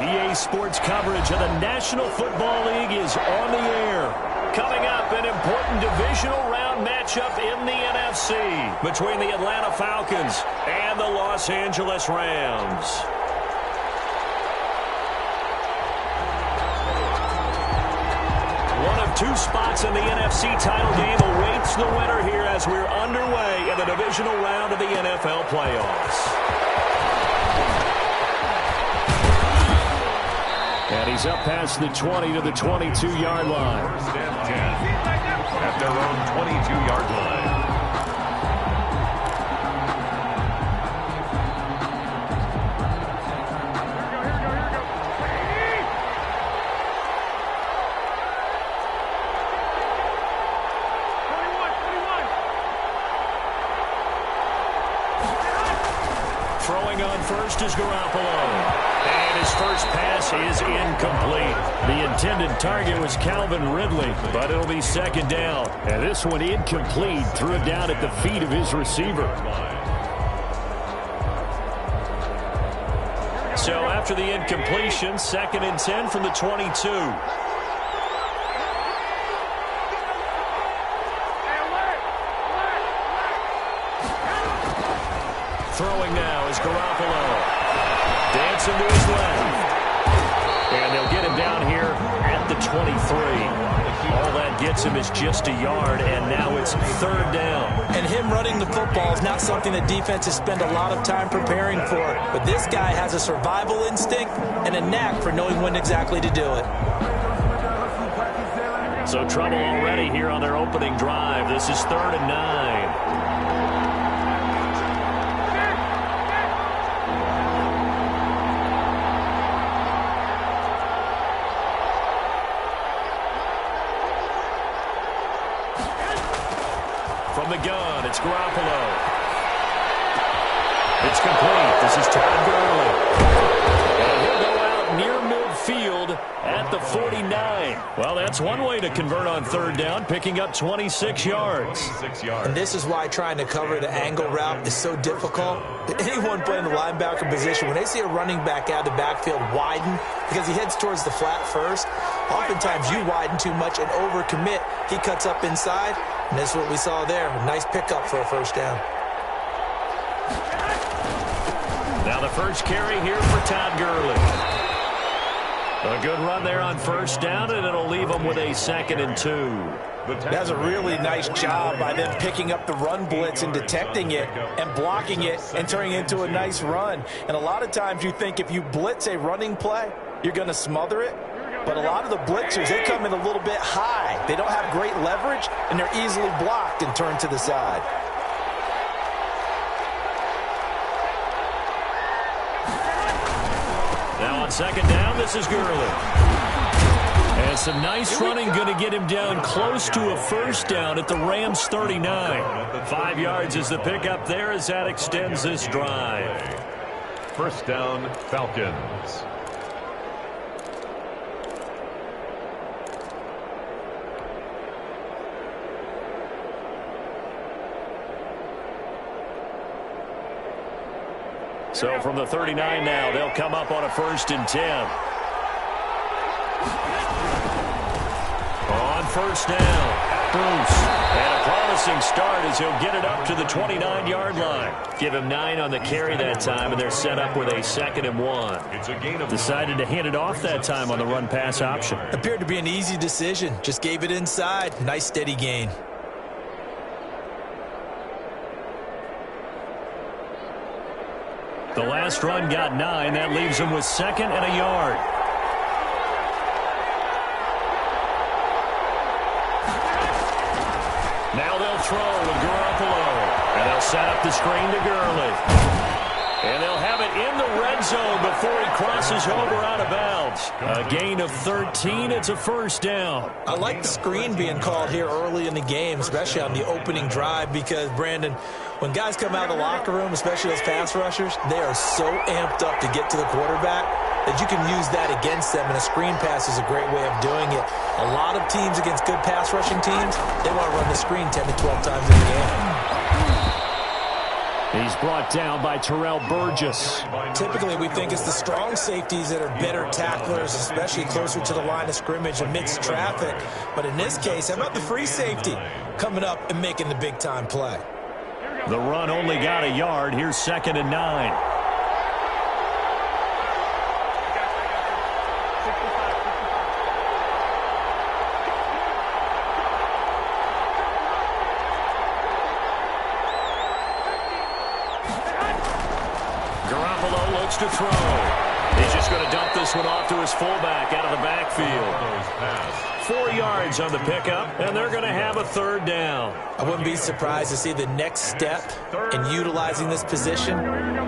EA Sports coverage of the National Football League is on the air. Coming up, an important divisional round matchup in the NFC between the Atlanta Falcons and the Los Angeles Rams. One of two spots in the NFC title game awaits the winner here as we're underway in the divisional round of the NFL playoffs. And he's up past the 20 to the 22-yard line. First and 10 at their own 22-yard line. Throwing on first is Garoppolo. And his first pass is incomplete. The intended target was Calvin Ridley, but it'll be second down. And this one incomplete. Threw it down at the feet of his receiver. So after the incompletion, 2nd and 10 from the 22. Throwing now is Garoppolo. Dancing to his left. And they'll get him down here at the 23. All that gets him is just a yard, and now it's 3rd down. And him running the football is not something that defenses spend a lot of time preparing for. But this guy has a survival instinct and a knack for knowing when exactly to do it. So trouble already here on their opening drive. This is 3rd and 9. From the gun, it's Garoppolo. It's complete. This is Todd Gurley. And he'll go out near midfield at the 49. Well, that's one way to convert on 3rd down, picking up 26 yards. And this is why trying to cover the angle route is so difficult. Anyone playing the linebacker position, when they see a running back out of the backfield widen, because he heads towards the flat first, oftentimes you widen too much and overcommit. He cuts up inside. And that's what we saw there. A nice pickup for a 1st down. Now the first carry here for Todd Gurley. A good run there on 1st down, and it'll leave them with a 2nd and 2. That's a really nice job by them picking up the run blitz and detecting it and blocking it and turning it into a nice run. And a lot of times you think if you blitz a running play, you're going to smother it. But a lot of the blitzers, they come in a little bit high. They don't have great leverage, and they're easily blocked and turned to the side. Now on 2nd down, this is Gurley. And some nice running going to get him down close to a 1st down at the Rams 39. 5 yards is the pickup there as that extends this drive. 1st down, Falcons. So from the 39 now, they'll come up on a 1st and 10. On 1st down, Bruce. And a promising start as he'll get it up to the 29-yard line. Give him 9 on the carry that time, and they're set up with a 2nd and 1. It's a gain of Decided to hand it off that time on the run-pass option. Appeared to be an easy decision. Just gave it inside. Nice steady gain. The last run got 9. That leaves him with 2nd and a yard. Now they'll throw with Garoppolo. And they'll set up the screen to Gurley. And they'll have it in the red zone before he crosses over out of bounds. A gain of 13. It's a 1st down. I like the screen being called here early in the game, especially on the opening drive, because, Brandon, when guys come out of the locker room, especially those pass rushers, they are so amped up to get to the quarterback that you can use that against them, and a screen pass is a great way of doing it. A lot of teams against good pass rushing teams, they want to run the screen 10 to 12 times in the game. He's brought down by Terrell Burgess. Typically, we think it's the strong safeties that are better tacklers, especially closer to the line of scrimmage amidst traffic. But in this case, how about the free safety coming up and making the big-time play? The run only got a yard. Here's 2nd and 9. To throw. He's just going to dump this one off to his fullback out of the backfield. 4 yards on the pickup, and they're going to have a 3rd down. I wouldn't be surprised to see the next step in utilizing this position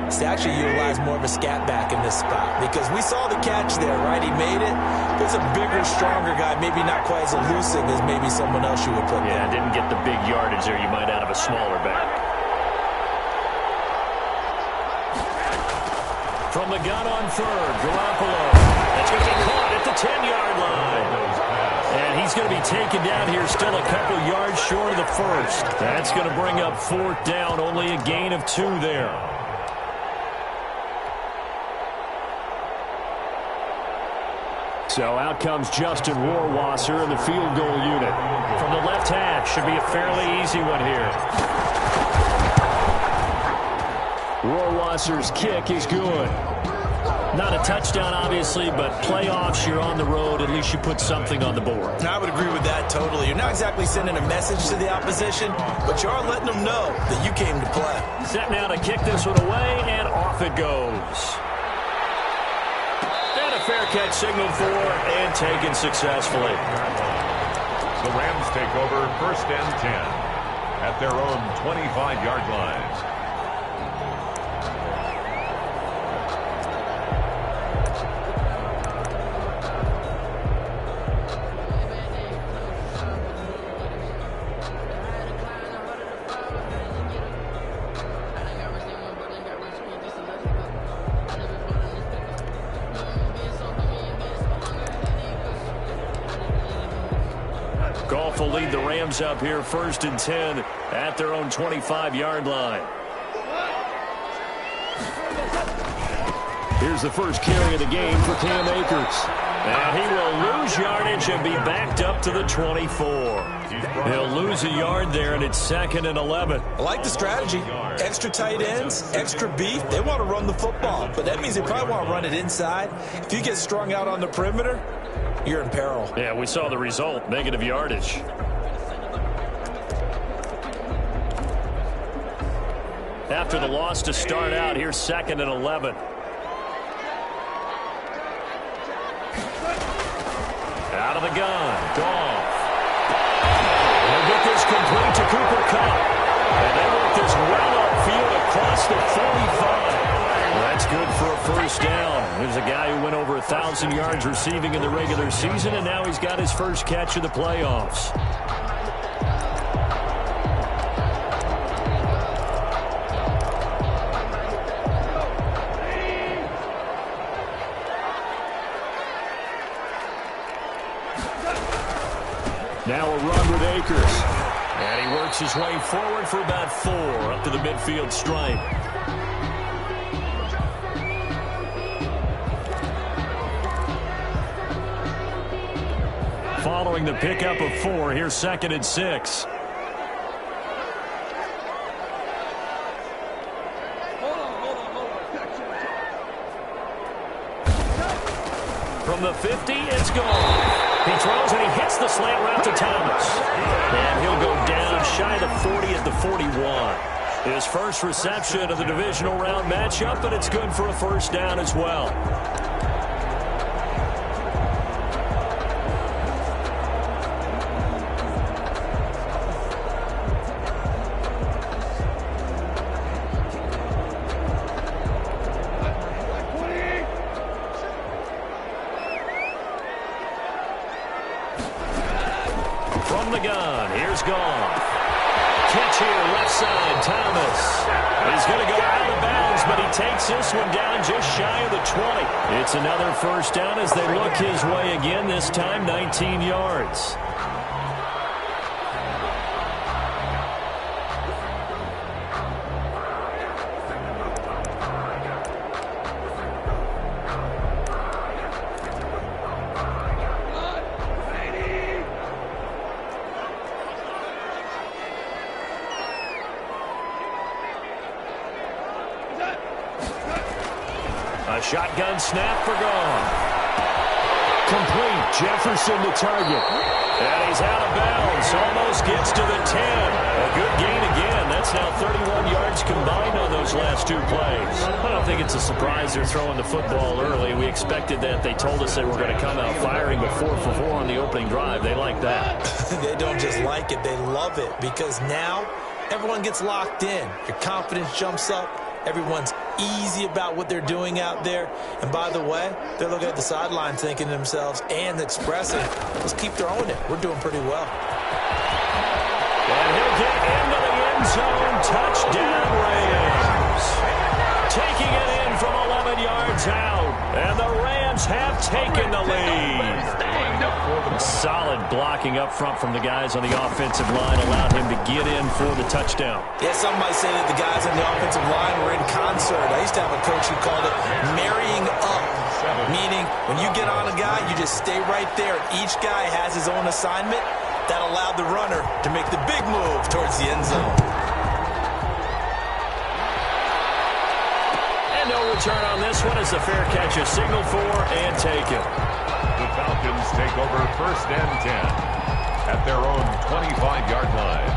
is to actually utilize more of a scat back in this spot, because we saw the catch there, right? He made it. There's a bigger, stronger guy, maybe not quite as elusive as maybe someone else you would put there. Yeah, didn't get the big yardage there you might out of a smaller back. From the gun on 3rd, Garoppolo. That's going to be caught at the 10-yard line. And he's going to be taken down here, still a couple yards short of the 1st. That's going to bring up 4th down, only a gain of 2 there. So out comes Justin Rohrwasser in the field goal unit. From the left hash, should be a fairly easy one here. Rohrwasser's kick is good. Not a touchdown, obviously, but playoffs, you're on the road. At least you put something on the board. I would agree with that totally. You're not exactly sending a message to the opposition, but you are letting them know that you came to play. Set now to kick this one away, and off it goes. And a fair catch signaled for and taken successfully. The Rams take over 1st and 10 at their own 25-yard line. Goff will lead the Rams up here 1st and 10 at their own 25-yard line. Here's the first carry of the game for Cam Akers. And he will lose yardage and be backed up to the 24. He'll lose a yard there, and it's 2nd and 11. I like the strategy. Extra tight ends, extra beef. They want to run the football, but that means they probably want to run it inside. If you get strung out on the perimeter, you're in peril. Yeah, we saw the result, negative yardage. After the loss to start out, here's 2nd and 11. Out of the gun, Goff. We'll get this complete to Cooper Kupp. And they work this well upfield across the 45. That's good for a 1st down. There's a guy who went over 1,000 yards receiving in the regular season, and now he's got his first catch of the playoffs. Now a run with Akers. And he works his way forward for about 4 up to the midfield stripe. Following the pickup of 4, here's 2nd and 6. From the 50, it's gone. He throws and he hits the slant route to Thomas. And he'll go down shy of the 40 at the 41. His first reception of the divisional round matchup, but it's good for a 1st down as well. From the gun, here's Goff. Catch here, left side, Thomas. He's going to go out of bounds, but he takes this one down just shy of the 20. It's another 1st down as they look his way again, this time 19 yards. shotgun snap for gone. Complete. Jefferson to target. And he's out of bounds. Almost gets to the 10. A good gain again. That's now 31 yards combined on those last two plays. I don't think it's a surprise they're throwing the football early. We expected that. They told us they were going to come out firing, but 4 for 4 on the opening drive. They like that. They don't just like it. They love it because now everyone gets locked in. Your confidence jumps up. Everyone's easy about what they're doing out there. And by the way, they're looking at the sideline thinking to themselves and expressing, let's keep throwing it. We're doing pretty well. And he'll get into the end zone. Touchdown, Rams. Taking it in from 11 yards out. And the Rams have taken the lead. Solid blocking up front from the guys on the offensive line allowed him to get in for the touchdown. Yeah, some might say that the guys on the offensive line were in concert. I used to have a coach who called it marrying up, meaning when you get on a guy, you just stay right there. Each guy has his own assignment. That allowed the runner to make the big move towards the end zone. And no return on this one as the fair catch is signaled for and taken. The Falcons take over 1st and 10 at their own 25-yard line.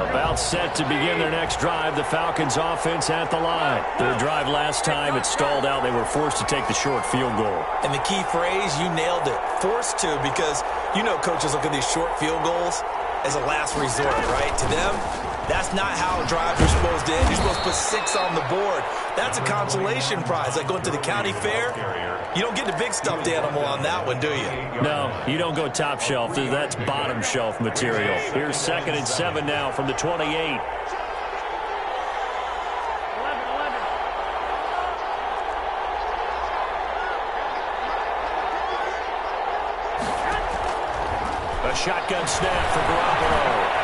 About set to begin their next drive. The Falcons offense at the line. Their drive last time, it stalled out. They were forced to take the short field goal. And the key phrase, you nailed it. Forced to, because you know coaches look at these short field goals as a last resort, right? To them, that's not how drives are supposed to end. You're supposed to put 6 on the board. That's a consolation prize. Like going to the county fair, you don't get the big stuffed animal on that one, do you? No, you don't go top shelf. That's bottom shelf material. Here's 2nd and 7 now from the 28. A shotgun snap for Garoppolo.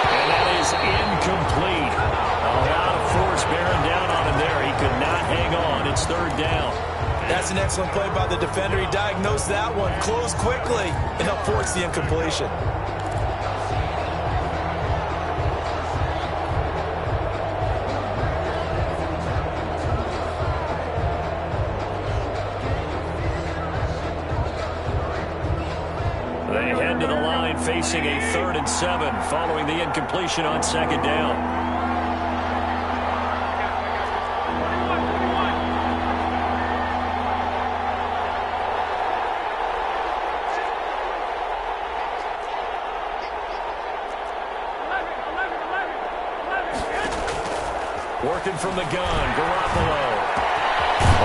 And that is incomplete. A lot of force bearing down on him there. He could not hang on. It's 3rd down. That's an excellent play by the defender. He diagnosed that one, closed quickly, and helped force the incompletion. They head to the line facing a 3rd and 7 following the incompletion on 2nd down. Working from the gun, Garoppolo.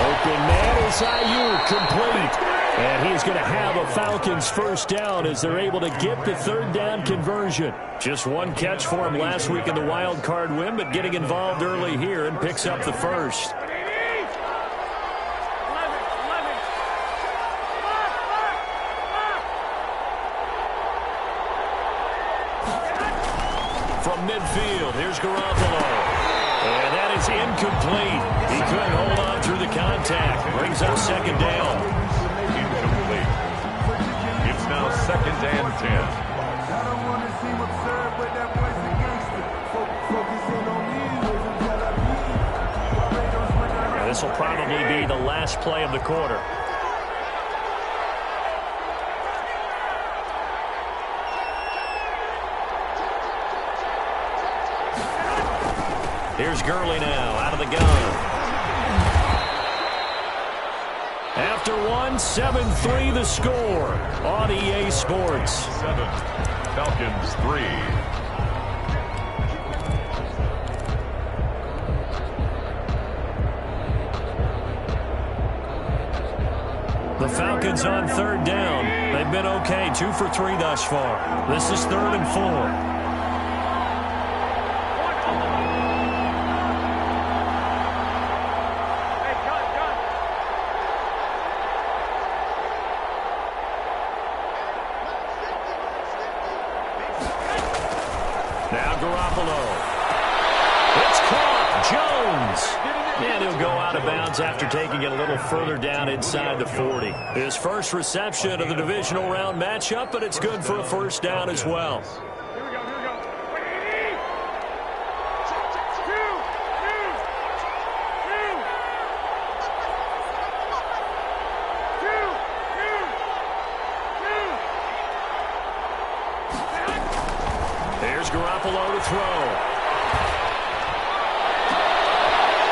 Open man is Ayuk, complete. And he's going to have a Falcons 1st down as they're able to get the 3rd down conversion. Just one catch for him last week in the wild card win, but getting involved early here and picks up the 1st. From midfield, here's Garoppolo. And that is incomplete. He couldn't hold on through the contact. Brings up 2nd down. Incomplete. It's now 2nd and 10. And this will probably be the last play of the quarter. Here's Gurley now, out of the gun. After one, 7-3 the score on EA Sports. 7, Falcons 3. The Falcons on 3rd down. They've been okay, 2 for 3 thus far. This is 3rd and 4. Now Garoppolo. It's caught. Jones. And he'll go out of bounds after taking it a little further down inside the 40. His first reception of the divisional round matchup, but it's good for a 1st down as well. Garoppolo to throw.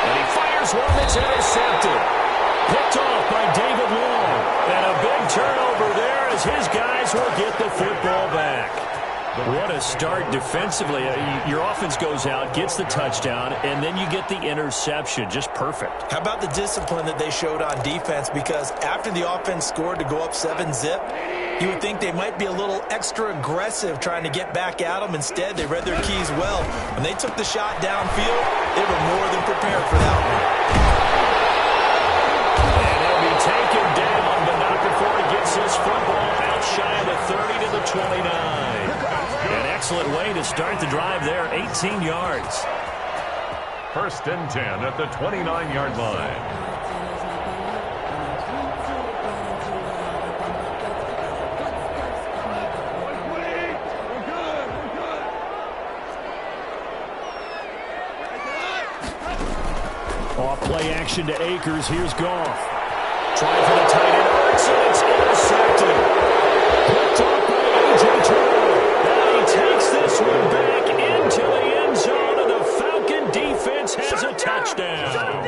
And he fires one that's intercepted. Picked off by David Long. And a big turnover there as his guys will get the football back. What a start defensively. Your offense goes out, gets the touchdown, and then you get the interception. Just perfect. How about the discipline that they showed on defense? Because after the offense scored to go up 7-zip, you would think they might be a little extra aggressive trying to get back at them. Instead, they read their keys well. When they took the shot downfield, they were more than prepared for that one. And he'll be taken down, but not before he gets his football out shy of the 30 to the 29. An excellent way to start the drive there, 18 yards. First and 10 at the 29-yard line. Off play action to Akers. Here's Goff. Trying for the tight end. It's intercepted. Picked off by A.J. Turner. Now he takes this one back into the end zone, and the Falcon defense has a touchdown.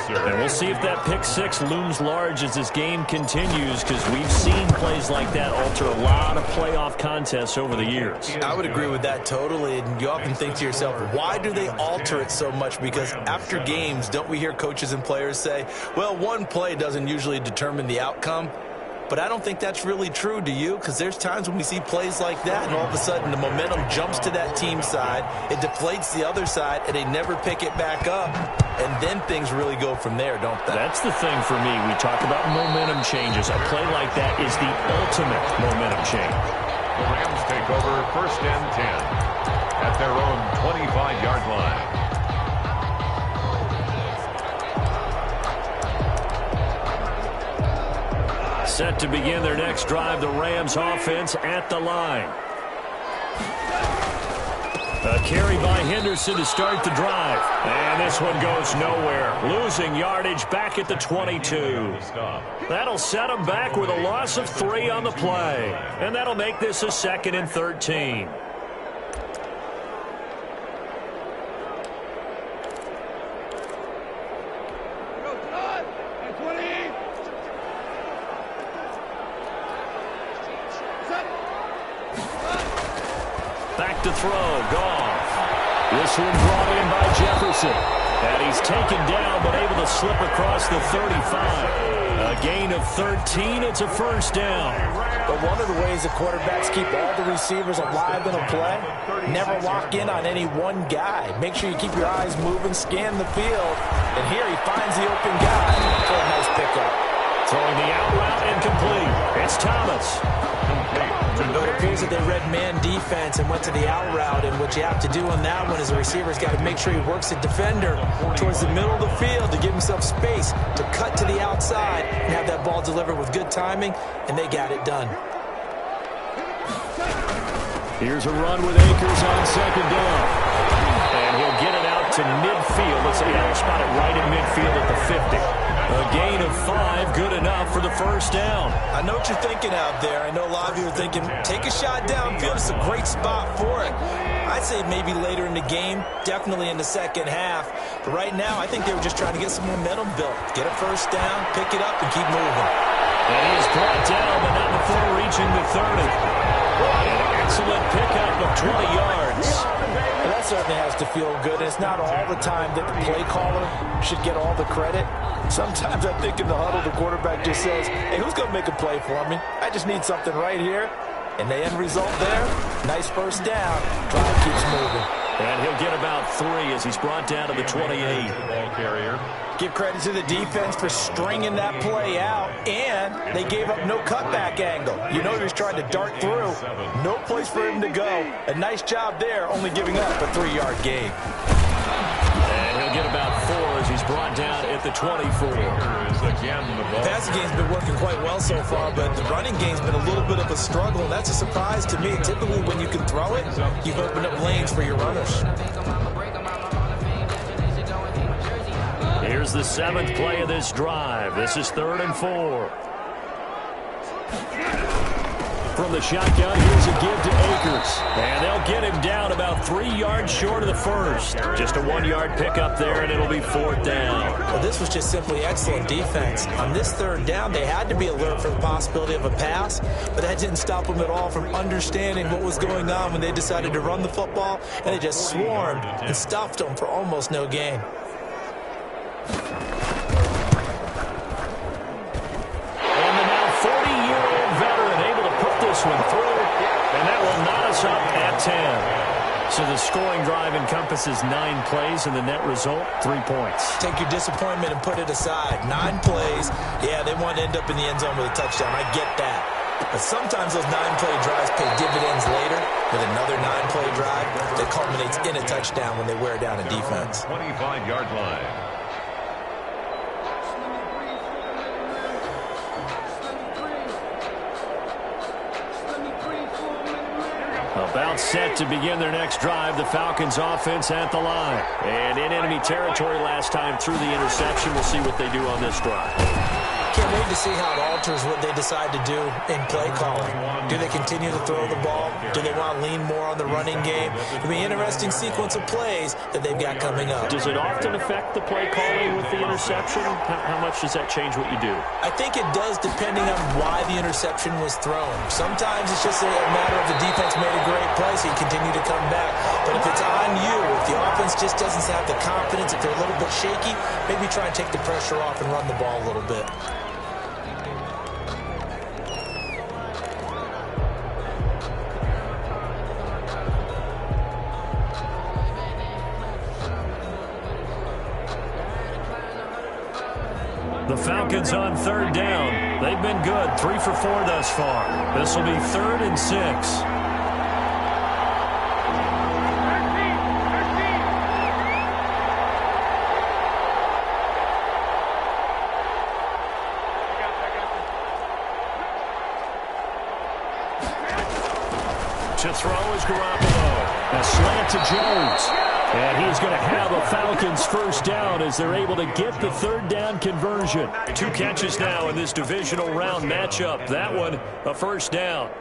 And we'll see if that pick six looms large as this game continues, because we've seen plays like that alter a lot of playoff contests over the years. I would agree with that totally, and you often think to yourself, why do they alter it so much? Because after games, don't we hear coaches and players say, well, one play doesn't usually determine the outcome? But I don't think that's really true, do you? Because there's times when we see plays like that, and all of a sudden the momentum jumps to that team side, it deflates the other side, and they never pick it back up. And then things really go from there, don't they? That's the thing for me. We talk about momentum changes. A play like that is the ultimate momentum change. The Rams take over first and 10 at their own 25-yard line. Set to begin their next drive, the Rams offense at the line. A carry by Henderson to start the drive. And this one goes nowhere. Losing yardage back at the 22. That'll set them back with a loss of 3 on the play. And that'll make this a 2nd and 13. Back to throw, Goff. This one brought in by Jefferson. And he's taken down, but able to slip across the 35. A gain of 13, it's a first down. But one of the ways the quarterbacks keep all the receivers alive in a play, never lock in on any one guy. Make sure you keep your eyes moving, scan the field. And here he finds the open guy for a nice pickup. Throwing the out route incomplete. It's Thomas. It appears that they read man defense and went to the out route, and what you have to do on that one is the receiver's got to make sure he works the defender towards the middle of the field to give himself space to cut to the outside and have that ball delivered with good timing, and they got it done. Here's a run with Akers on second down. And he'll get it out to midfield. Let's say he'll spot it right in midfield at the 50. A gain of 5, good enough for the first down. I know what you're thinking out there. I know a lot of you are thinking, take a shot downfield. It's a great spot for it. I'd say maybe later in the game, definitely in the second half. But right now, I think they were just trying to get some momentum built. Get a first down, pick it up, and keep moving. And he is brought down, but not before reaching the 30. An excellent pickup of 20 yards. Well, that certainly has to feel good. It's not all the time that the play caller should get all the credit. Sometimes I think in the huddle, the quarterback just says, hey, who's going to make a play for me? I just need something right here. And the end result there, nice first down. Drive keeps moving. And he'll get about 3 as he's brought down to the 28. Ball carrier. Give credit to the defense for stringing that play out, and they gave up no cutback angle. You know he was trying to dart through. No place for him to go. A nice job there, only giving up a 3-yard gain. And he'll get about 4 as he's brought down at the 24. The passing game's been working quite well so far, but the running game's been a little bit of a struggle, and that's a surprise to me. Typically, when you can throw it, you've opened up lanes for your runners. Here's the 7th play of this drive. This is 3rd and 4. From the shotgun, here's a give to Akers. And they'll get him down about 3 yards short of the first. Just a 1-yard pickup there, and it'll be 4th down. Well, this was just simply excellent defense. On this 3rd down, they had to be alert for the possibility of a pass, but that didn't stop them at all from understanding what was going on when they decided to run the football, and they just swarmed and stuffed them for almost no gain. One through, and that will knot us up at 10. So the scoring drive encompasses 9 plays, and the net result, 3 points. Take your disappointment and put it aside. 9 plays. Yeah, they want to end up in the end zone with a touchdown. I get that. But sometimes those 9-play drives pay dividends later with another 9-play drive that culminates in a touchdown when they wear down a defense. 25-yard line. About set to begin their next drive. The Falcons offense at the line. And in enemy territory last time through the interception. We'll see what they do on this drive. Can't wait to see how it alters what they decide to do in play calling. Do they continue to throw the ball? Do they want to lean more on the running game? It'll be an interesting sequence of plays that they've got coming up. Does it often affect the play calling with the interception? How much does that change what you do? I think it does depending on why the interception was thrown. Sometimes it's just a matter of the defense made a great play, so you continue to come back. But if it's on you, if the offense just doesn't have the confidence, if they're a little bit shaky, maybe try and take the pressure off and run the ball a little bit. The Falcons on 3rd down. They've been good. 3 for 4 thus far. This will be 3rd and 6. To throw is Garoppolo. A slant to Jones. And he's going to have a Falcons 1st down as they're able to get the 3rd down conversion. 2 catches now in this divisional round matchup. That one, a 1st down.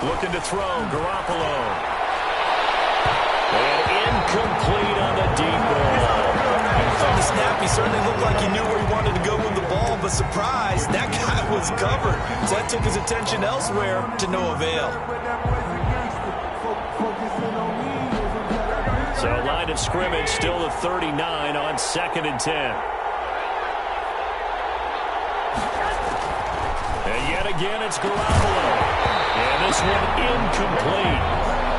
Looking to throw, Garoppolo. And incomplete on the deep ball. From the snap, he certainly looked like he knew where he wanted to go with the ball, but surprise, that guy was covered. So that took his attention elsewhere to no avail. So line of scrimmage still the 39 on 2nd and 10. And yet again, it's Garoppolo. And this one incomplete.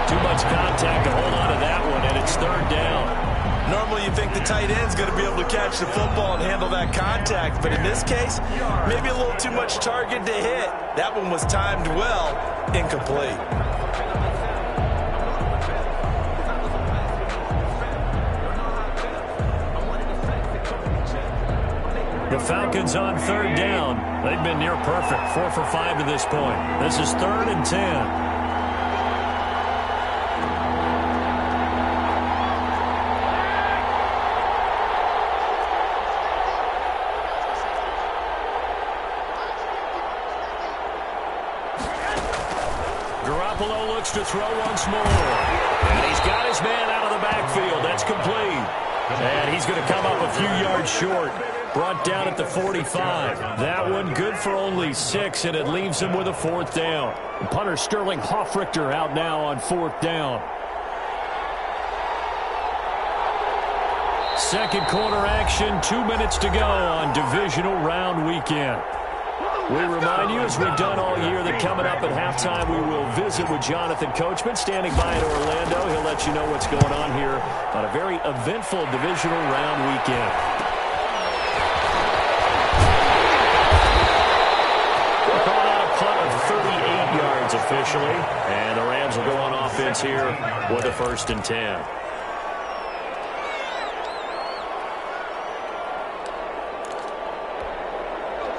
Too much contact to hold on to that one, and it's 3rd down. Normally you think the tight end's going to be able to catch the football and handle that contact, but in this case, maybe a little too much target to hit. That one was timed well, incomplete. The Falcons on 3rd down. They've been near perfect, 4 for 5 to this point. This is 3rd and 10. Garoppolo looks to throw once more. And he's got his man out of the backfield. That's complete. And he's going to come up a few yards short. Brought down at the 45. That one good for only 6, and it leaves him with a 4th down. And punter Sterling Hoffrichter out now on 4th down. Second quarter action, 2 minutes to go on divisional round weekend. We remind you, as we've done all year, that coming up at halftime, we will visit with Jonathan Coachman, standing by in Orlando. He'll let you know what's going on here on a very eventful divisional round weekend. Calling out a punt of 38 yards officially, and the Rams will go on offense here with a 1st and 10.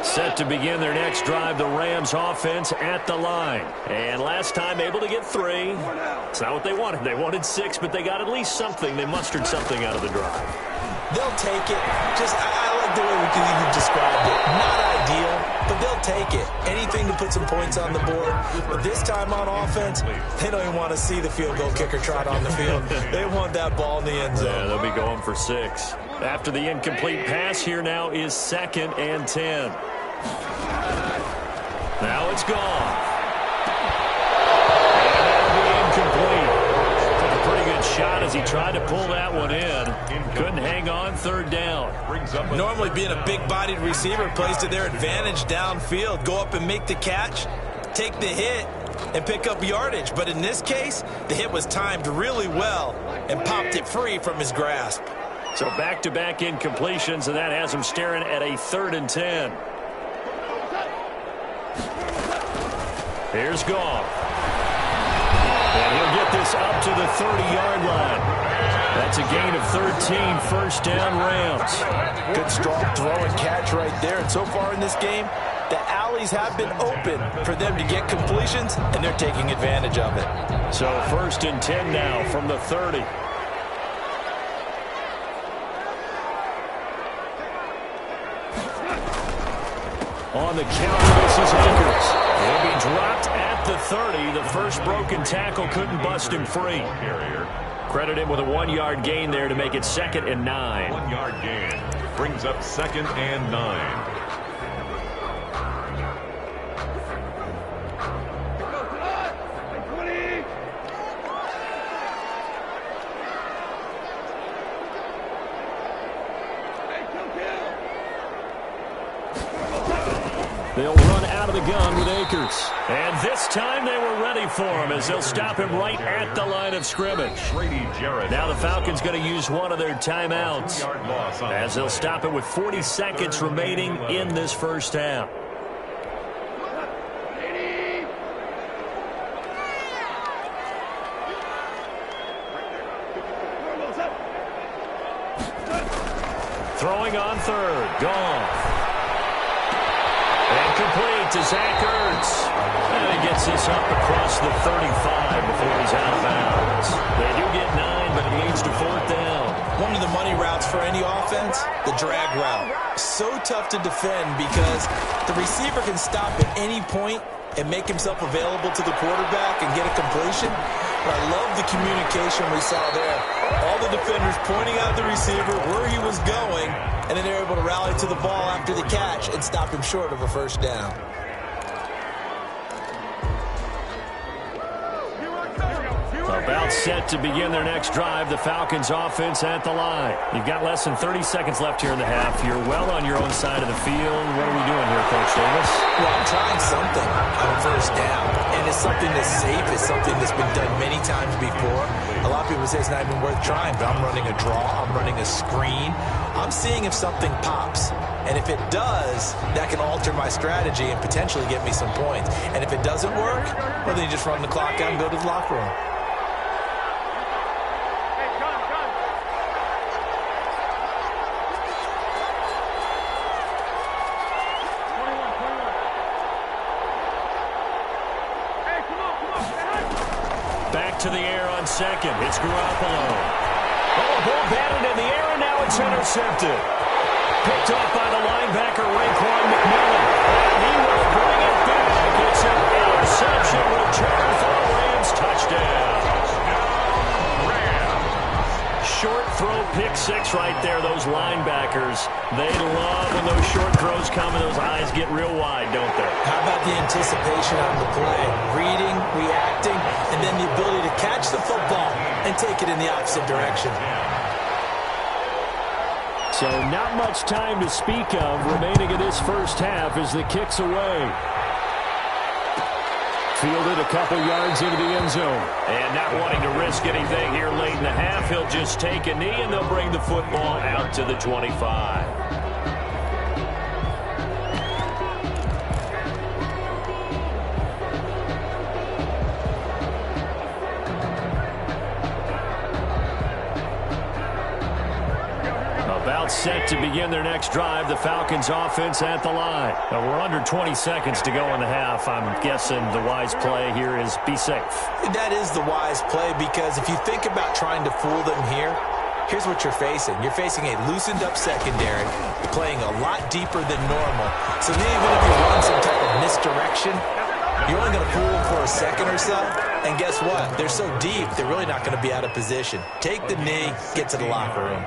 Set to begin their next drive, the Rams offense at the line. And last time able to get 3. It's not what they wanted. They wanted 6, but they got at least something. They mustered something out of the drive. They'll take it. I like the way we can even describe it. Not ideal, but they'll take it. Anything to put some points on the board. But this time on offense, they don't even want to see the field goal kicker trot on the field. They want that ball in the end zone. Yeah, they'll be going for 6. After the incomplete pass, here now is 2nd and 10. Now it's gone. And that'll be incomplete. Took a pretty good shot as he tried to pull that one in. Couldn't hang on, 3rd down. Normally being a big-bodied receiver plays to their advantage downfield. Go up and make the catch, take the hit, and pick up yardage. But in this case, the hit was timed really well and popped it free from his grasp. So back-to-back incompletions, and that has him staring at a 3rd and 10. Here's Goff. And he'll get this up to the 30-yard line. That's a gain of 13, 1st down Rams. Good strong throw and catch right there. And so far in this game, the alleys have been open for them to get completions, and they're taking advantage of it. So 1st and 10 now from the 30. On the counter, this is Akers. He'll be dropped at the 30. The first broken tackle couldn't bust him free. Credit him with a 1-yard gain there to make it 2nd and 9. 1-yard gain brings up 2nd and 9. They'll run out of the gun with Akers. And this time they were ready for him as they'll stop him right at the line of scrimmage. Now the Falcons going to use one of their timeouts as they'll stop it with 40 seconds remaining in this first half. Throwing on 3rd. Goff. And complete to Zach Ertz. And he gets this up across the 35 before he's out of bounds. They do get 9, but it leads to 4th down. One of the money routes for any offense, the drag route. So tough to defend because the receiver can stop at any point and make himself available to the quarterback and get a completion. But I love the communication we saw there. All the defenders pointing out the receiver, where he was going, and then they're able to rally to the ball after the catch and stop him short of a 1st down. About set to begin their next drive, the Falcons offense at the line. You've got less than 30 seconds left here in the half. You're well on your own side of the field. What are we doing here, Coach Davis? Well, I'm trying something on 1st down, and it's something that's safe. It's something that's been done many times before. A lot of people say it's not even worth trying, but I'm running a draw. I'm running a screen. I'm seeing if something pops. And if it does, that can alter my strategy and potentially get me some points. And if it doesn't work, well, then you just run the clock out and go to the locker room. Back to the air on 2nd. It's Garoppolo. Oh, ball batted in the air, and now it's intercepted. Picked off by the linebacker, Raekwon McMillan. And he will bring it back. It's an interception return for a Rams touchdown. Short throw, pick 6 right there. Those linebackers, they love when those short throws come and those eyes get real wide, don't they? How about the anticipation on the play? Reading, reacting, and then the ability to catch the football and take it in the opposite direction. So not much time to speak of remaining in this first half as the kick's away. Fielded a couple yards into the end zone. And not wanting to risk anything here late in the half, he'll just take a knee and they'll bring the football out to the 25. set to begin their next drive. The Falcons offense at the line. Now we're under 20 seconds to go in the half. I'm guessing the wise play here is be safe. That is the wise play, because if you think about trying to fool them here, here's what you're facing. You're facing a loosened up secondary, playing a lot deeper than normal. So even if you run some type of misdirection, you're only going to fool them for a second or so. And guess what? They're so deep, they're really not going to be out of position. Take the knee, get to the locker room.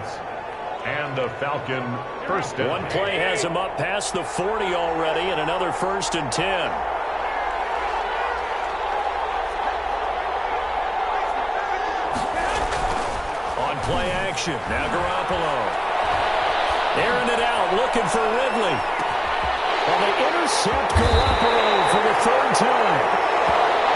And the Falcon first and 10. One play has him up past the 40 already, and another 1st and 10. On play action, now Garoppolo. Airing it out, looking for Ridley. Well, they intercept Garoppolo for the 3rd time.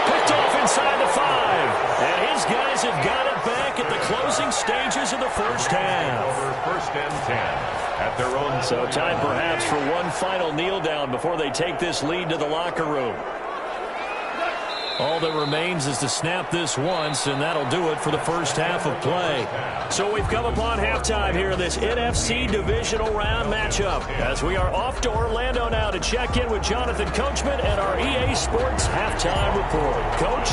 Picked off inside the 5. And his guys have got it back at the closing stages of the first half. Over 1st and 10 at their own. So time perhaps for one final kneel down before they take this lead to the locker room. All that remains is to snap this once, and that'll do it for the first half of play. So we've come upon halftime here in this NFC divisional round matchup, as we are off to Orlando now to check in with Jonathan Coachman and our EA Sports halftime report. Coach,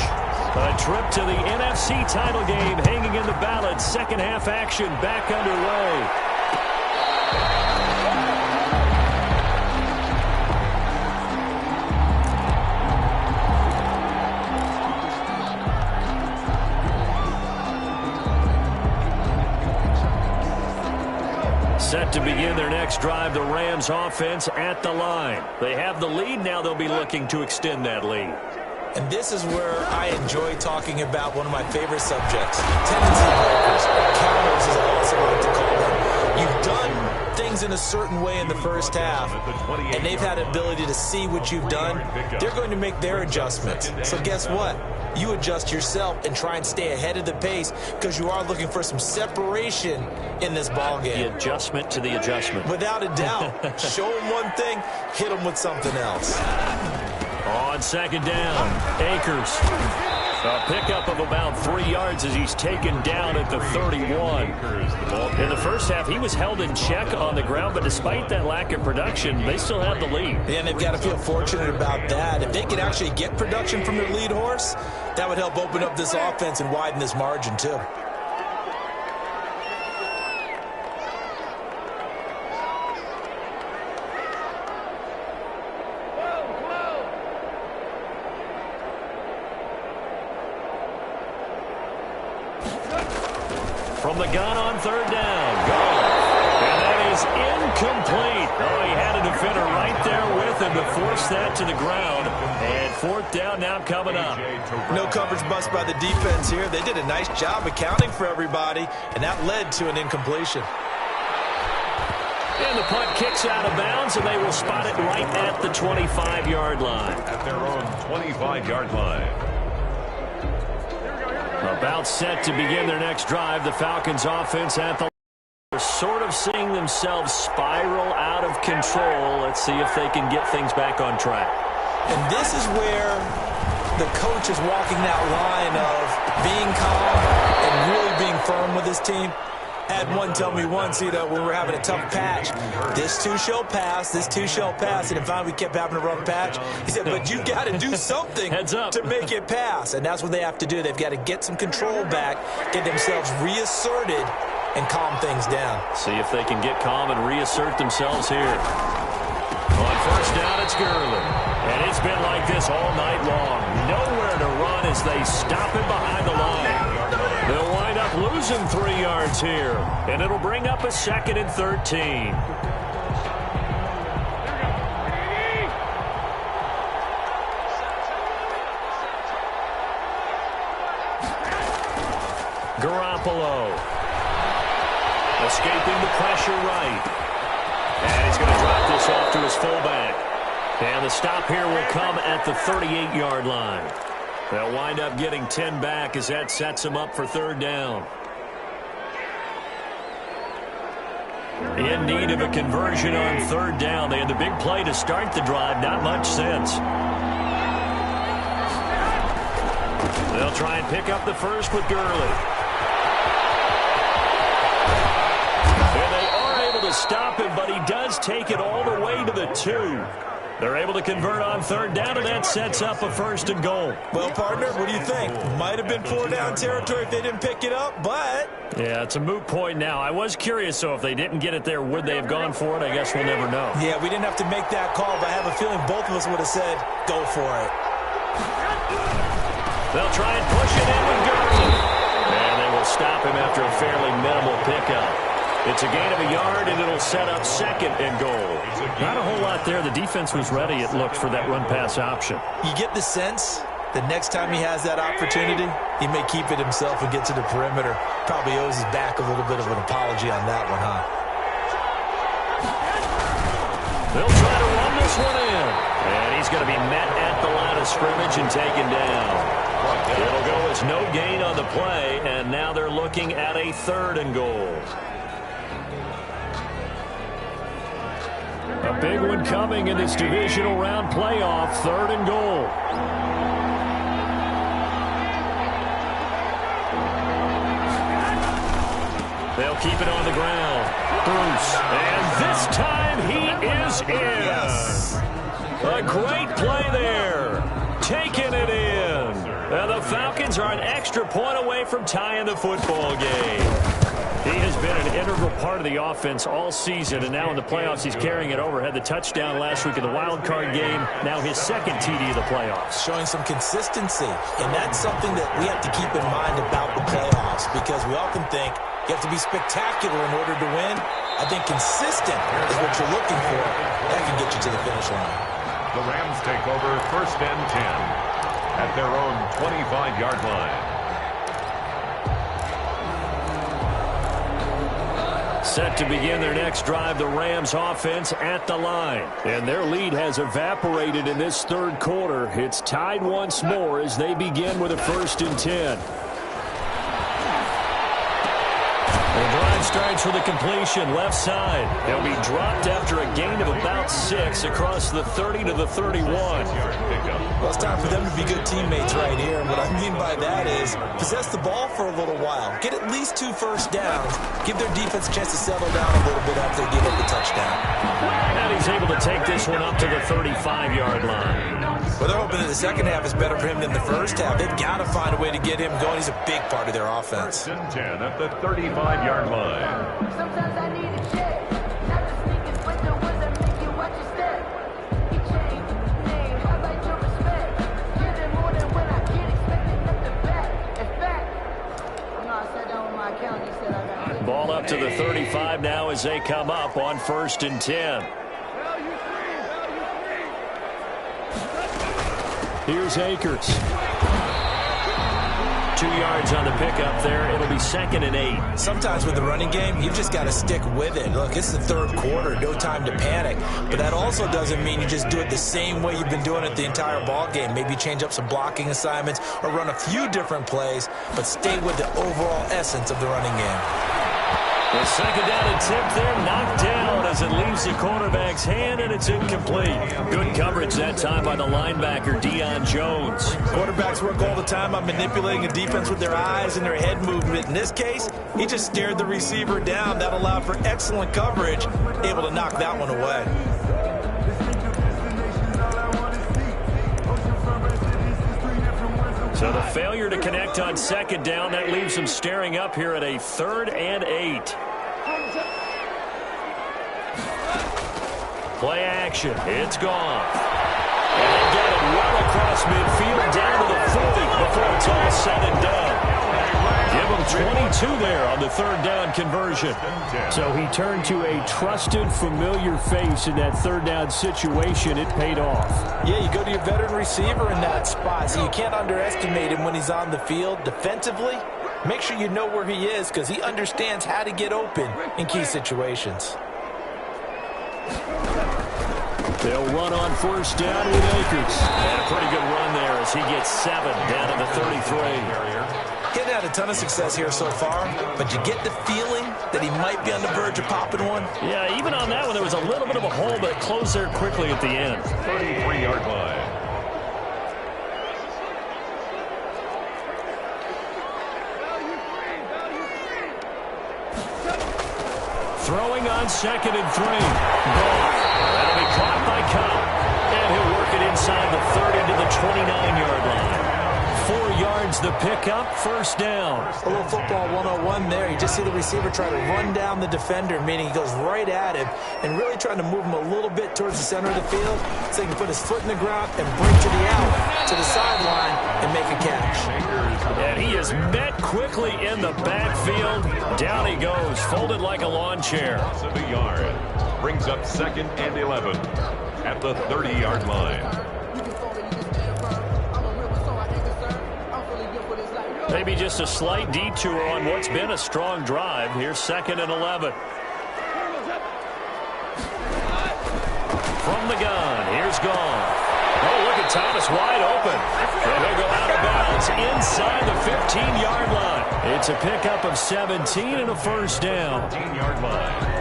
a trip to the NFC title game hanging in the balance. Second half action back underway. Set to begin their next drive, the Rams offense at the line. They have the lead. Now they'll be looking to extend that lead. And this is where I enjoy talking about one of my favorite subjects, tendency breakers, counters as I also like to call them. You've done things in a certain way in the first half, and they've had the ability to see what you've done. They're going to make their adjustments. So guess what? You adjust yourself and try and stay ahead of the pace, because you are looking for some separation in this ball game. The adjustment to the adjustment. Without a doubt. Show them one thing, hit them with something else. On second down, Akers. A pickup of about 3 yards as he's taken down at the 31. In the first half, he was held in check on the ground, but despite that lack of production, they still have the lead. And they've got to feel fortunate about that. If they could actually get production from their lead horse, that would help open up this offense and widen this margin too. From the gun on third down. Gone. And that is incomplete. Oh, he had a defender right there with him to force that to the ground. And 4th down now coming up. No coverage bust by the defense here. They did a nice job accounting for everybody, and that led to an incompletion. And the punt kicks out of bounds, and they will spot it right at the 25-yard line. At their own 25-yard line. About set to begin their next drive, the Falcons offense at the line. They're sort of seeing themselves spiral out of control. Let's see if they can get things back on track. And this is where the coach is walking that line of being calm and really being firm with his team. Had one tell me once, when we were having a tough patch, this too shall pass, this too shall pass. And finally we kept having a rough patch. He said, but you got to do something to make it pass. And that's what they have to do. They've got to get some control back, get themselves reasserted, and calm things down. See if they can get calm and reassert themselves here. On first down, it's Gurley. And it's been like this all night long. Nowhere to run as they stop him behind the line. They'll wind up losing 3 yards here. And it'll bring up a 2nd and 13. Garoppolo. Escaping the pressure right. And he's going to drop this off to his fullback. And the stop here will come at the 38-yard line. They'll wind up getting 10 back as that sets them up for 3rd down. In need of a conversion on 3rd down. They had the big play to start the drive. Not much sense. They'll try and pick up the first with Gurley. And they are able to to stop him, but he does take it all the way to the 2. They're able to convert on third down, and that sets up a 1st and goal. Well, partner, what do you think? Might have been 4-down territory if they didn't pick it up, but... Yeah, it's a moot point now. I was curious, so if they didn't get it there, would they have gone for it? I guess we'll never know. Yeah, we didn't have to make that call, but I have a feeling both of us would have said, go for it. They'll try and push it in with Gurley. And they will stop him after a fairly minimal pickup. It's a gain of a yard, and it'll set up 2nd and goal. Not a whole lot there. The defense was ready, it looked, for that run-pass option. You get the sense that next time he has that opportunity, he may keep it himself and get to the perimeter. Probably owes his back a little bit of an apology on that one, huh? They'll try to run this one in. And he's going to be met at the line of scrimmage and taken down. It'll go as no gain on the play, and now they're looking at a 3rd and goal. A big one coming in this divisional round playoff, 3rd and goal. They'll keep it on the ground. Bruce. And this time he is in. Yes. A great play there. Taking it in. And the Falcons are an extra point away from tying the football game. He has been an integral part of the offense all season, and now in the playoffs he's carrying it over. Had the touchdown last week in the wild card game. Now his 2nd TD of the playoffs. Showing some consistency, and that's something that we have to keep in mind about the playoffs, because we often think you have to be spectacular in order to win. I think consistent is what you're looking for. That can get you to the finish line. The Rams take over 1st and 10 at their own 25-yard line. Set to begin their next drive, the Rams offense at the line. And their lead has evaporated in this 3rd quarter. It's tied once more as they begin with a 1st and 10. The drive starts with a completion left side. He'll be dropped after a gain of about 6 across the 30 to the 31. Well, it's time for them to be good teammates right here. And what I mean by that is possess the ball for a little while. Get at least 2 first downs. Give their defense a chance to settle down a little bit after they give up the touchdown. And he's able to take this one up to the 35-yard line. Well, they're hoping that the second half is better for him than the first half. They've got to find a way to get him going. He's a big part of their offense. 1st and 10 at the 35-yard line. Sometimes I need a check. Not the sneakers, but the ones that make you watch your step. He changed the name, highlight your respect. Give it more than when I get expected nothing back. In fact, I sat down with my accountant. He said I got Ball up to the 35 now as they come up on 1st and 10. Here's Akers. 2 yards on the pickup there. It'll be 2nd and 8. Sometimes with the running game, you've just got to stick with it. Look, it's the 3rd quarter. No time to panic. But that also doesn't mean you just do it the same way you've been doing it the entire ball game. Maybe change up some blocking assignments or run a few different plays, but stay with the overall essence of the running game. The 2nd down attempt there knocked down as it leaves the quarterback's hand, and it's incomplete. Good coverage that time by the linebacker, Deion Jones. Quarterbacks work all the time on manipulating a defense with their eyes and their head movement. In this case, he just stared the receiver down. That allowed for excellent coverage, able to knock that one away. So the failure to connect on 2nd down, that leaves him staring up here at a 3rd and 8. Play action. It's gone. And they get it well across midfield down to the 40 before it's all said and done. Give him 22 there on the 3rd down conversion. So he turned to a trusted, familiar face in that 3rd down situation. It paid off. Yeah, you go to your veteran receiver in that spot, so you can't underestimate him when he's on the field. Defensively, make sure you know where he is because he understands how to get open in key situations. They'll run on 1st down with Akers. And a pretty good run there as he gets 7 down to the 33. Getting had a ton of success here so far, but you get the feeling that he might be on the verge of popping one. Yeah, even on that one, there was a little bit of a hole, but it closed there quickly at the end. 33-yard line. Throwing on 2nd and 3. Ball. That'll be caught by Cobb. And he'll work it inside the 30 to the 29-yard line. 4 yards the pickup, first down. A little football 101 there. You just see the receiver try to run down the defender, meaning he goes right at him and really trying to move him a little bit towards the center of the field so he can put his foot in the ground and break to the out, to the sideline, and make a catch. And he is met quickly in the backfield. Down he goes, folded like a lawn chair. Of a yard. Brings up 2nd and 11 at the 30-yard line. Maybe just a slight detour on what's been a strong drive. Here's 2nd and 11. From the gun, here's Gone. Oh, look at Thomas wide open. And he'll go out of bounds inside the 15-yard line. It's a pickup of 17 and a first down. 15-yard line.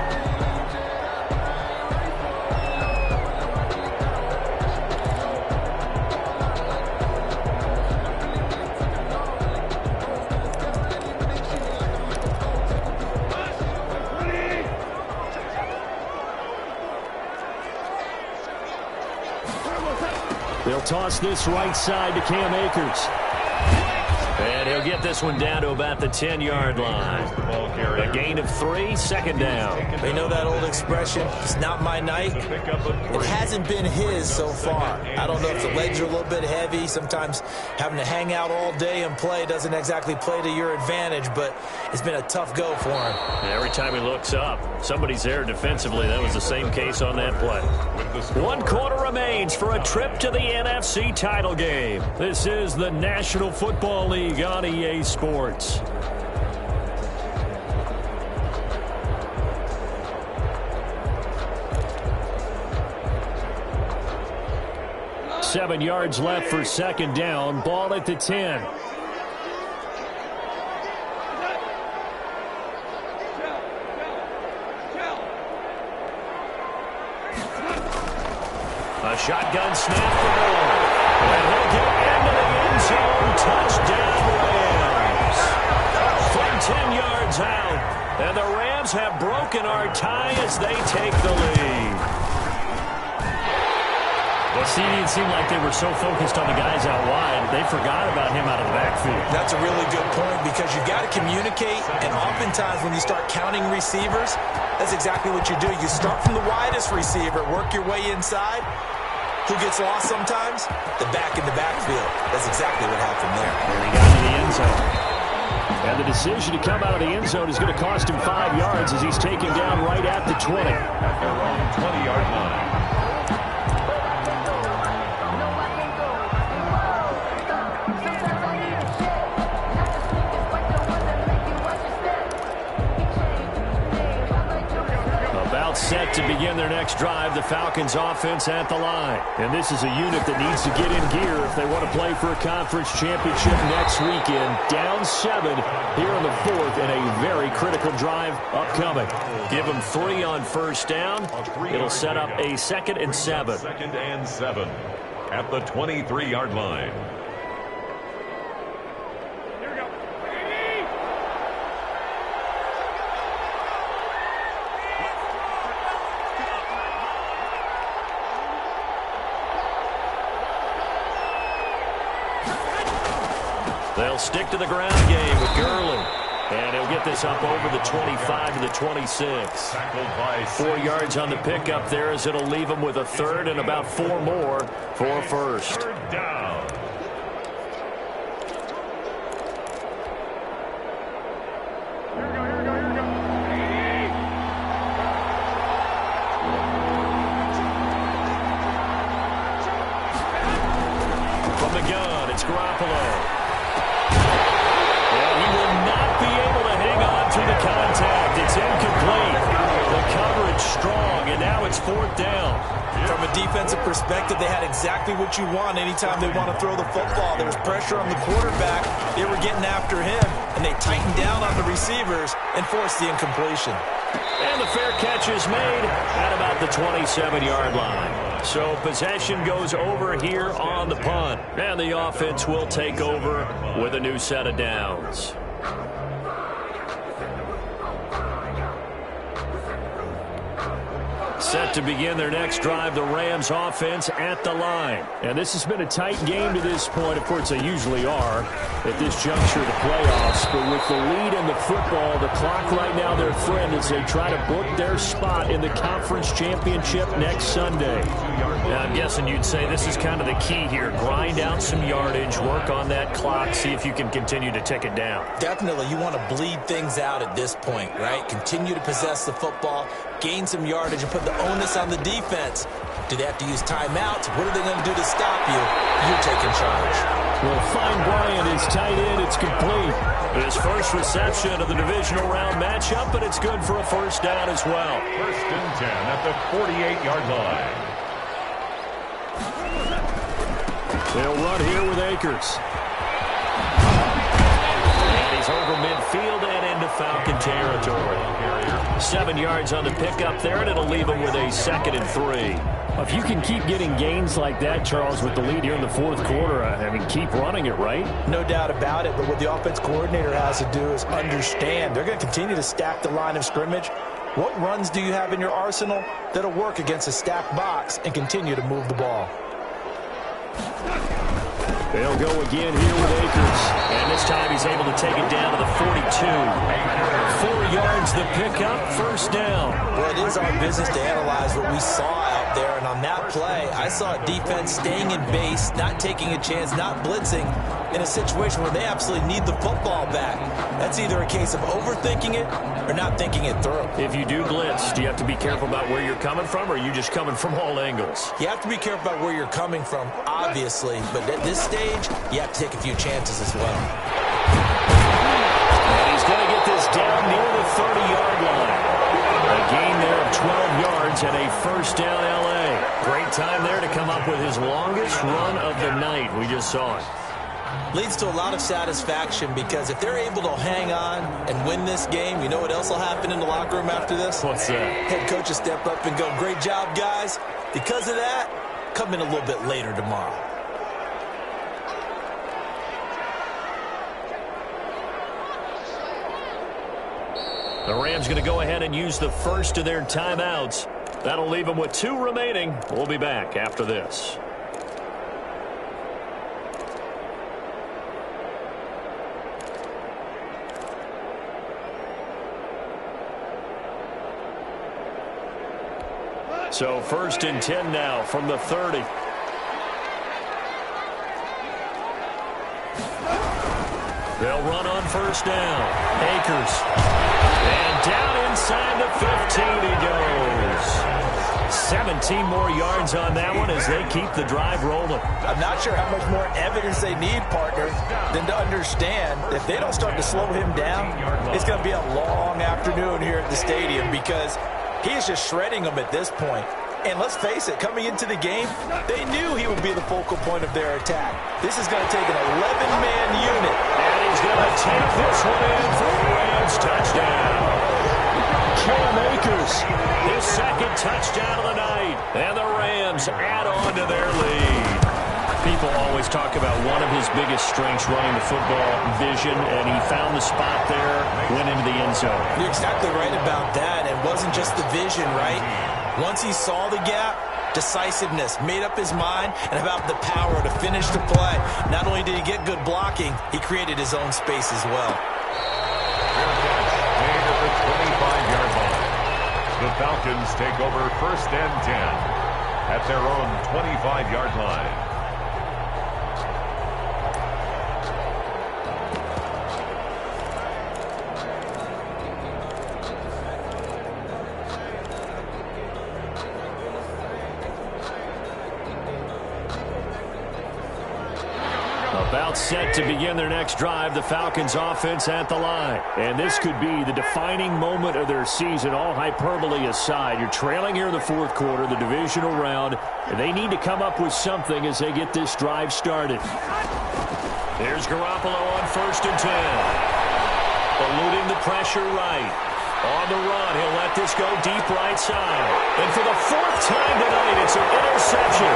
They'll toss this right side to Cam Akers. And he'll get this one down to about the 10-yard line. A gain of 3, 2nd down. They know that old expression, it's not my night. It hasn't been his so far. I don't know if the legs are a little bit heavy. Sometimes having to hang out all day and play doesn't exactly play to your advantage, but it's been a tough go for him. And every time he looks up, somebody's there defensively. That was the same case on that play. 1 quarter remains for a trip to the NFC title game. This is the National Football League on EA Sports. Seven yards left for 2nd down. Ball at the 10. A shotgun snap for Moore. And he'll get into the end zone. Touchdown, Rams. From 10 yards out. And the Rams have broken our tie as they take the lead. Well, see, it seemed like they were so focused on the guys out wide, they forgot about him out of the backfield. That's a really good point because you got to communicate, and oftentimes when you start counting receivers, that's exactly what you do. You start from the widest receiver, work your way inside. Who gets lost sometimes? The back in the backfield. That's exactly what happened there. And he got to the end zone. And the decision to come out of the end zone is going to cost him 5 yards as he's taken down right at the 20. At their own 20-yard line. Set to begin their next drive, the Falcons offense at the line. And this is a unit that needs to get in gear if they want to play for a conference championship next weekend. Down 7 here in the 4th and a very critical drive upcoming. Give them 3 on first down. It'll set up a 2nd and 7. 2nd and 7 at the 23-yard line. They'll stick to the ground game with Gurley. And he'll get this up over the 25 to the 26. 4 yards on the pickup there as it'll leave him with a 3rd and about 4 more for a first. 3rd down. From the gun, it's Garoppolo. He will not be able to hang on through the contact. It's incomplete. The coverage strong, and now it's 4th down. From a defensive perspective, they had exactly what you want anytime they want to throw the football. There was pressure on the quarterback. They were getting after him, and they tightened down on the receivers and forced the incompletion. And the fair catch is made at about the 27-yard line. So possession goes over here on the punt. And the offense will take over with a new set of downs. Set to begin their next drive, the Rams offense at the line. And this has been a tight game to this point. Of course, they usually are at this juncture of the playoffs. But with the lead in the football, the clock right now their friend as they try to book their spot in the conference championship next Sunday. Now, I'm guessing you'd say this is kind of the key here. Grind out some yardage, work on that clock, see if you can continue to tick it down. Definitely, you want to bleed things out at this point, right? Continue to possess the football, gain some yardage, and put the onus on the defense. Do they have to use timeouts? What are they going to do to stop you? You're taking charge. Well, find Bryant is tight end. It's complete. His first reception of the divisional round matchup, but it's good for a first down as well. First and 10 at the 48-yard line. They'll run here with Akers. And he's over midfield and into Falcon territory. 7 yards on the pickup there, and it'll leave him with a 2nd and 3. If you can keep getting gains like that, Charles, with the lead here in the fourth quarter, I mean, keep running it, right? No doubt about it, but what the offense coordinator has to do is understand they're going to continue to stack the line of scrimmage. What runs do you have in your arsenal that'll work against a stacked box and continue to move the ball? They'll go again here with Akers. And this time he's able to take it down to the 42. 4 yards the pickup, first down. Well, it is our business to analyze what we saw out there. And on that play, I saw a defense staying in base, not taking a chance, not blitzing in a situation where they absolutely need the football back. That's either a case of overthinking it or not thinking it through. If you do blitz, do you have to be careful about where you're coming from, or are you just coming from all angles? You have to be careful about where you're coming from, obviously. But at this stage, you have to take a few chances as well. And he's going to get this down near the 30-yard line. A gain there of 12 yards and a first down L.A. Great time there to come up with his longest run of the night. We just saw it. Leads to a lot of satisfaction because if they're able to hang on and win this game, you know what else will happen in the locker room after this? What's that? Head coach will step up and go, great job, guys. Because of that, come in a little bit later tomorrow. The Rams going to go ahead and use the first of their timeouts. That'll leave them with 2 remaining. We'll be back after this. So first and 10 now from the 30. They'll run on first down. Akers. And down inside the 15 he goes. 17 more yards on that one as they keep the drive rolling. I'm not sure how much more evidence they need, partner, than to understand if they don't start to slow him down, it's going to be a long afternoon here at the stadium because he is just shredding them at this point. And let's face it, coming into the game, they knew he would be the focal point of their attack. This is going to take an 11-man unit. And he's going to take this one in for the Rams touchdown. Cam Akers, his 2nd touchdown of the night. And the Rams add on to their lead. People always talk about one of his biggest strengths running the football, vision, and he found the spot there, went into the end zone. You're exactly right about that. It wasn't just the vision, right? Once he saw the gap, decisiveness, made up his mind, and about the power to finish the play. Not only did he get good blocking, he created his own space as well. Made at the 25-yard line. The Falcons take over first and 10 at their own 25-yard line. About set to begin their next drive, the Falcons offense at the line. And this could be the defining moment of their season, all hyperbole aside. You're trailing here in the fourth quarter, the divisional round, and they need to come up with something as they get this drive started. There's Garoppolo on first and 10. Eluding the pressure right. On the run, he'll let this go deep right side. And for the 4th time tonight, it's an interception.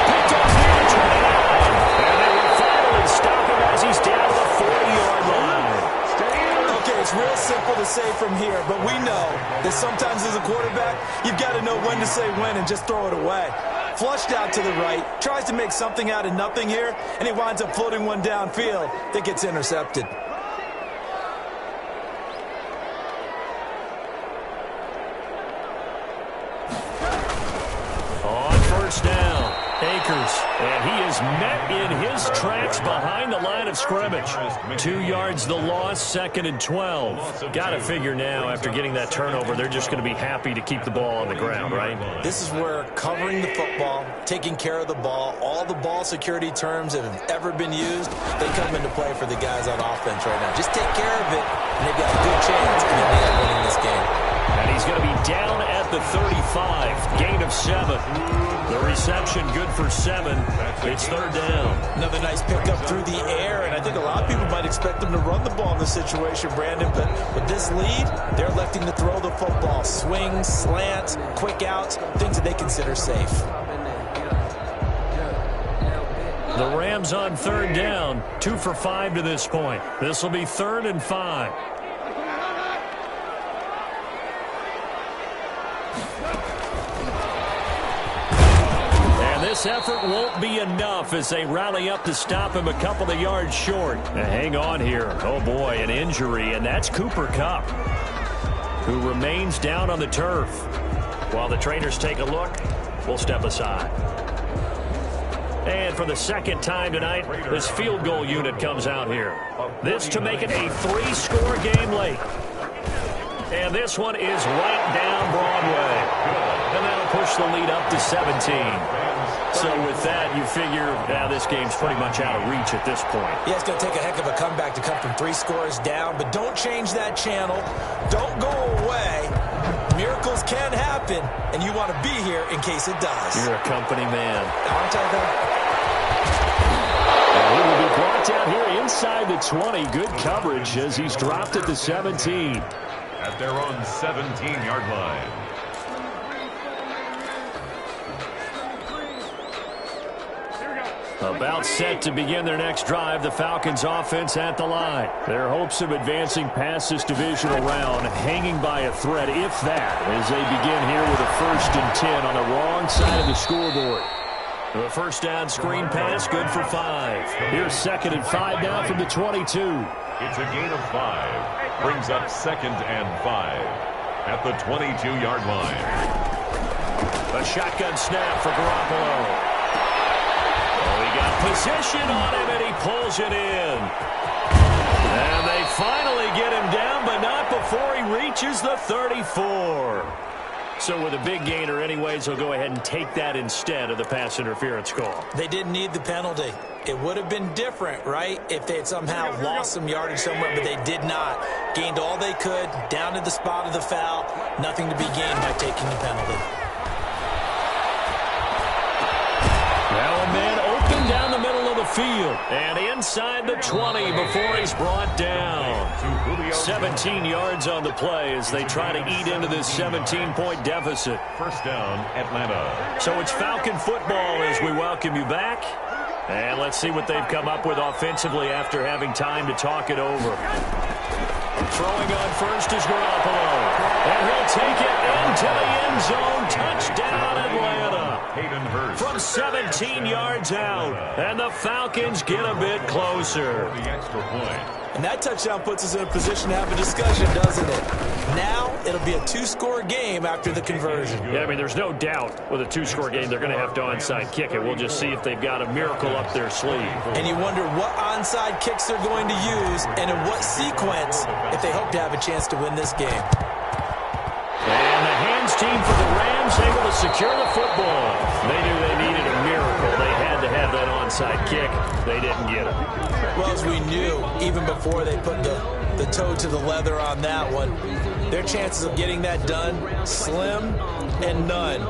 Picked up near the 29. And they will finally stop him as he's down to the 40-yard line. Okay, it's real simple to say from here, but we know that sometimes as a quarterback, you've got to know when to say when and just throw it away. Flushed out to the right, tries to make something out of nothing here, and he winds up floating one downfield that gets intercepted. On first down, Akers, and he is met in his tracks behind the line of scrimmage. 2 yards the loss, 2nd and 12. Got to figure now, after getting that turnover, they're just going to be happy to keep the ball on the ground, right? This is where covering the football, taking care of the ball, all the ball security terms that have ever been used, they come into play for the guys on offense right now. Just take care of it, and they've got a good chance in the end of winning this game. And he's going to be down at the 35, gain of 7. The reception good for 7. It's 3rd down. Another nice pickup through the air, and I think a lot of people might expect them to run the ball in this situation, Brandon, but with this lead, they're electing to throw the football. Swings, slants, quick outs, things that they consider safe. The Rams on 3rd down, 2 for 5 to this point. This will be 3rd and 5. This effort won't be enough as they rally up to stop him a couple of yards short. Now hang on here. Oh, boy, an injury, and that's Cooper Kupp, who remains down on the turf. While the trainers take a look, we'll step aside. And for the 2nd time tonight, this field goal unit comes out here. This to make it a 3-score game late. And this one is right down Broadway. And that'll push the lead up to 17. So with that, you figure this game's pretty much out of reach at this point. Yeah, it's going to take a heck of a comeback to come from 3 scores down, but don't change that channel. Don't go away. Miracles can happen, and you want to be here in case it does. You're a company man. Aren't I, though? And he will be brought down here inside the 20. Good coverage as he's dropped at the 17. At their own 17-yard line. About set to begin their next drive, the Falcons offense at the line. Their hopes of advancing past this divisional round hanging by a thread, if that, as they begin here with a 1st and 10 on the wrong side of the scoreboard. The first down screen pass, good for 5. Here's 2nd and 5 now from the 22. It's a gain of 5. Brings up 2nd and 5 at the 22-yard line. A shotgun snap for Garoppolo. He got position on him, and he pulls it in. And they finally get him down, but not before he reaches the 34. So with a big gainer anyways, he'll go ahead and take that instead of the pass interference call. They didn't need the penalty. It would have been different, right, if they had somehow lost some yardage somewhere, but they did not. Gained all they could, down to the spot of the foul. Nothing to be gained by taking the penalty. Now a man open down the middle of the field and inside the 20 before he's brought down. 17 yards on the play as they try to eat into this 17-point deficit. First down, Atlanta. So it's Falcon football as we welcome you back. And let's see what they've come up with offensively after having time to talk it over. Throwing on first is Garoppolo. And he'll take it into the end zone. Touchdown, Atlanta. From 17 yards out. And the Falcons get a bit closer. The extra point. And that touchdown puts us in a position to have a discussion, doesn't it? Now it'll be a 2-score game after the conversion. Yeah, I mean, there's no doubt with a 2-score game they're going to have to onside kick it. We'll just see if they've got a miracle up their sleeve. And you wonder what onside kicks they're going to use and in what sequence if they hope to have a chance to win this game. And the hands team for the Rams able to secure the football. They knew they needed a miracle. They had to have that onside kick. They didn't get it. Well, as we knew, even before they put the toe to the leather on that one, their chances of getting that done, slim and none.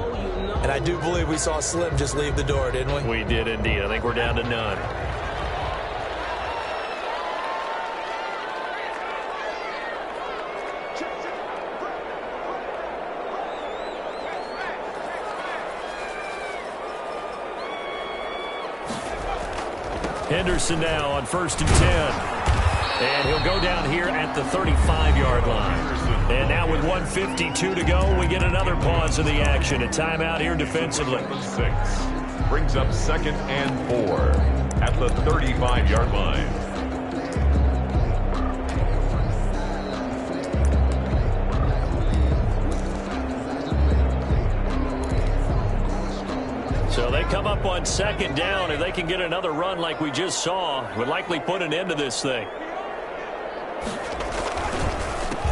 And I do believe we saw Slim just leave the door, didn't we? We did indeed. I think we're down to none. Henderson now on 1st and 10. And he'll go down here at the 35-yard line. And now with 1:52 to go, we get another pause in the action. A timeout here defensively. 6 brings up 2nd and 4 at the 35-yard line. So they come up on 2nd down. If they can get another run like we just saw, would likely put an end to this thing.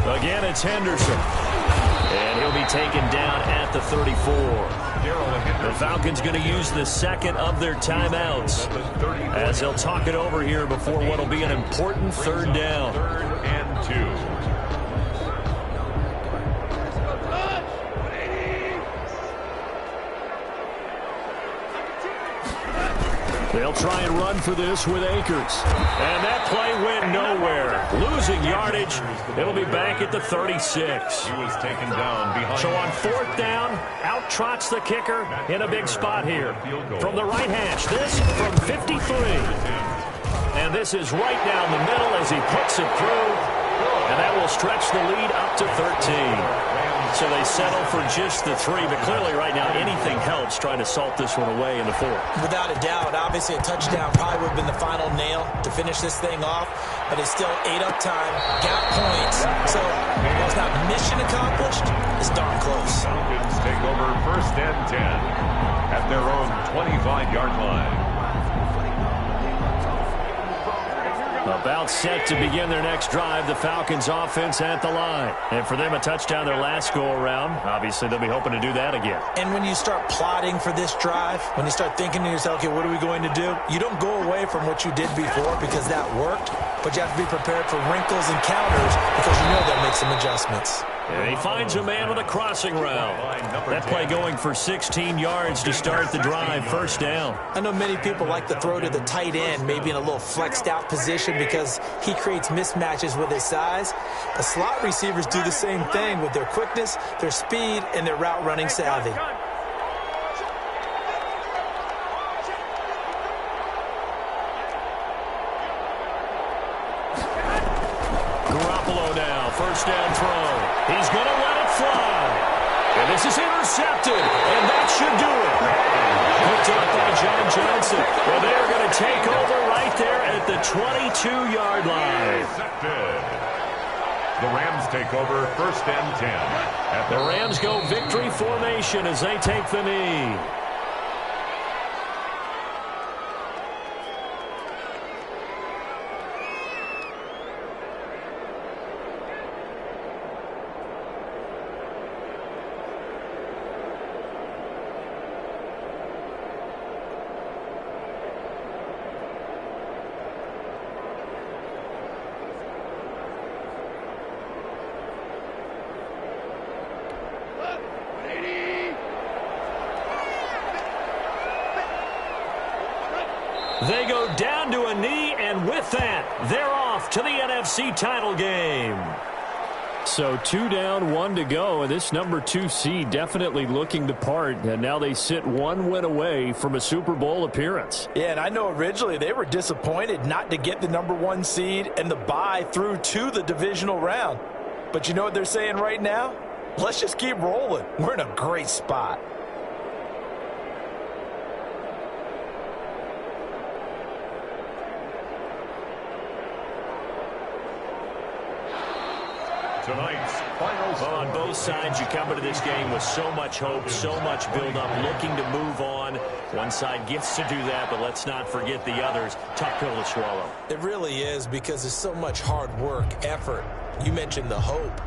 Again, it's Henderson. And he'll be taken down at the 34. The Falcons going to use the 2nd of their timeouts as they'll talk it over here before what will be an important 3rd down. 3rd and 2. They'll try and run for this with Akers. And that play went nowhere. Losing yardage. It'll be back at the 36. He was taken down behind. So on 4th down, out trots the kicker in a big spot here. From the right hash, this from 53. And this is right down the middle as he puts it through. And that will stretch the lead up to 13. So they settle for just the 3, but clearly right now anything helps trying to salt this one away in the 4th. Without a doubt, obviously a touchdown probably would have been the final nail to finish this thing off, but it's still ate up time, got points, so while it's not mission accomplished, it's darn close. Falcons take over 1st and 10 at their own 25-yard line. About set to begin their next drive, the Falcons offense at the line. And for them, a touchdown their last go-around. Obviously, they'll be hoping to do that again. And when you start plotting for this drive, when you start thinking to yourself, okay, what are we going to do? You don't go away from what you did before because that worked, but you have to be prepared for wrinkles and counters because you know they'll make some adjustments. And he finds a man with a crossing route. That play going for 16 yards to start the drive, 1st down. I know many people like to throw to the tight end, maybe in a little flexed out position because he creates mismatches with his size. The slot receivers do the same thing with their quickness, their speed, and their route running savvy. Garoppolo now, 1st down throw. He's going to let it fly. And this is intercepted, and that should do it. Picked up by John Johnson. Well, they're going to take over right there at the 22-yard line. The Rams take over 1st and 10. The Rams go victory formation as they take the knee. They go down to a knee, and with that, they're off to the NFC title game. So 2 down, 1 to go, and this number 2 seed definitely looking the part, and now they sit 1 win away from a Super Bowl appearance. Yeah, and I know originally they were disappointed not to get the number 1 seed and the bye through to the divisional round. But you know what they're saying right now? Let's just keep rolling. We're in a great spot. Tonight's finals. Well, on both sides, you come into this game with so much hope, so much build-up, looking to move on. One side gets to do that, but let's not forget the others. Tough pill to swallow. It really is because there's so much hard work, effort. You mentioned the hope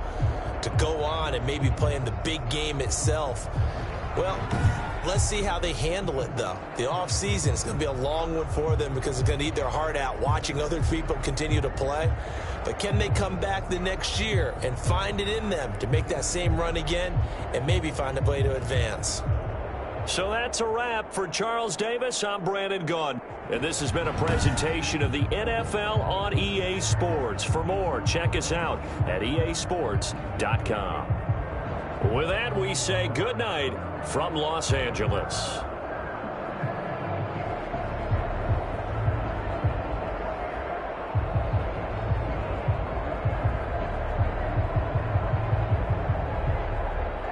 to go on and maybe play in the big game itself. Well, let's see how they handle it, though. The offseason is going to be a long one for them because they're going to eat their heart out watching other people continue to play. But can they come back the next year and find it in them to make that same run again and maybe find a way to advance? So that's a wrap for Charles Davis. I'm Brandon Gaudin. And this has been a presentation of the NFL on EA Sports. For more, check us out at easports.com. With that, we say good night from Los Angeles.